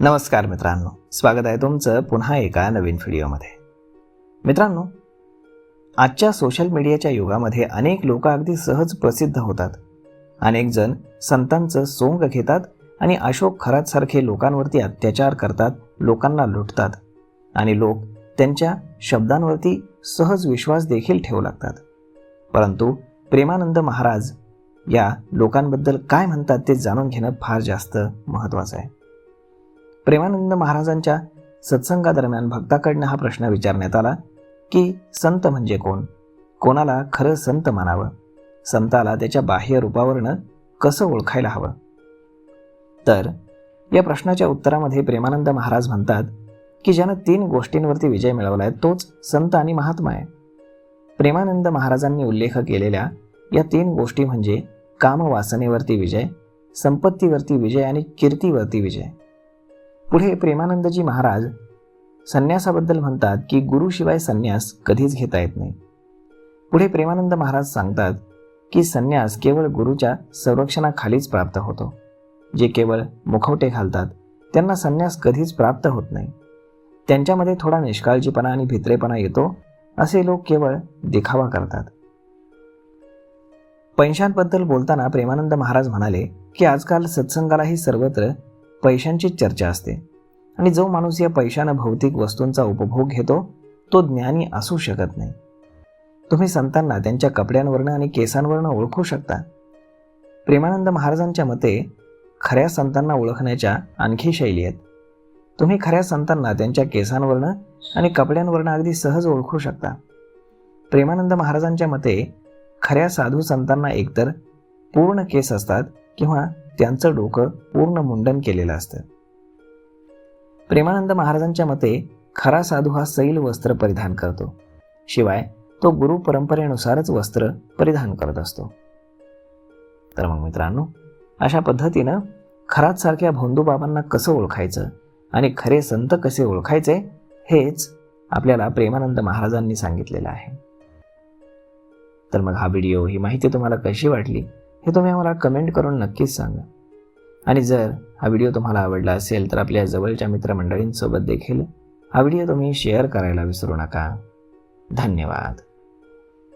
नमस्कार मित्रांनो, स्वागत आहे तुमचं पुन्हा एका नवीन व्हिडिओमध्ये. मित्रांनो, आजच्या सोशल मीडियाच्या युगामध्ये अनेक लोक अगदी सहज प्रसिद्ध होतात. अनेक जण संतांचं सोंग घेतात आणि अशोक खरातसारखे लोकांवरती अत्याचार करतात, लोकांना लुटतात आणि लोक त्यांच्या शब्दांवरती सहज विश्वास देखील ठेवू लागतात. परंतु प्रेमानंद महाराज या लोकांबद्दल काय म्हणतात ते जाणून घेणं फार जास्त महत्त्वाचं आहे. प्रेमानंद महाराजांच्या सत्संगादरम्यान भक्ताकडनं हा प्रश्न विचारण्यात आला की संत म्हणजे कोण, कोणाला खरं संत मानावं, संताला त्याच्या बाह्य रूपावरनं कसं ओळखायला हवं. तर या प्रश्नाच्या उत्तरामध्ये प्रेमानंद महाराज म्हणतात की ज्यानं 3 गोष्टींवरती विजय मिळवला आहे तोच संत आणि महात्मा आहे. प्रेमानंद महाराजांनी उल्लेख केलेल्या या 3 गोष्टी म्हणजे कामवासनेवरती विजय, संपत्तीवरती विजय आणि कीर्तीवरती विजय. पुढे प्रेमानंदजी महाराज संन्यासाबद्दल म्हणतात की गुरुशिवाय संन्यास कधीच घेता येत नाही. पुढे प्रेमानंद महाराज सांगतात की संन्यास केवळ गुरुच्या संरक्षणाखालीच प्राप्त होतो. जे केवळ मुखवटे घालतात त्यांना संन्यास कधीच प्राप्त होत नाही. त्यांच्यामध्ये थोडा निष्काळजीपणा आणि भित्रेपणा येतो. असे लोक केवळ दिखावा करतात. पैशांबद्दल बोलताना प्रेमानंद महाराज म्हणाले की आजकाल सत्संगालाही सर्वत्र पैशांचीच चर्चा असते आणि जो माणूस या पैशानं भौतिक वस्तूंचा उपभोग घेतो तो ज्ञानी असू शकत नाही. तुम्ही संतांना त्यांच्या कपड्यांवरनं आणि केसांवरनं ओळखू शकता. प्रेमानंद महाराजांच्या मते खऱ्या संतांना ओळखण्याच्या आणखी शैली आहेत. तुम्ही खऱ्या संतांना त्यांच्या केसांवरनं आणि कपड्यांवरनं अगदी सहज ओळखू शकता. प्रेमानंद महाराजांच्या मते खऱ्या साधू संतांना एकतर पूर्ण केस असतात किंवा त्यांचं डोकं पूर्ण मुंडन केलेलं असतं. प्रेमानंद महाराजांच्या मते खरा साधू हा सैल वस्त्र परिधान करतो, शिवाय तो गुरु परंपरेनुसारच वस्त्र परिधान करत असतो. तर मग मित्रांनो, अशा पद्धतीनं खरातसारख्या भोंदूबाबांना कसं ओळखायचं आणि खरे संत कसे ओळखायचे हेच आपल्याला प्रेमानंद महाराजांनी सांगितलेलं आहे. तर मग हा व्हिडिओ, ही माहिती तुम्हाला कशी वाटली हे तुम्ही आम्हाला कमेंट करून नक्कीच सांगा. आणि जर हा व्हिडिओ तुम्हाला आवडला असेल तर आपल्या जवळच्या मित्रमंडळींसोबत देखील हा व्हिडिओ तुम्ही शेअर करायला विसरू नका. धन्यवाद.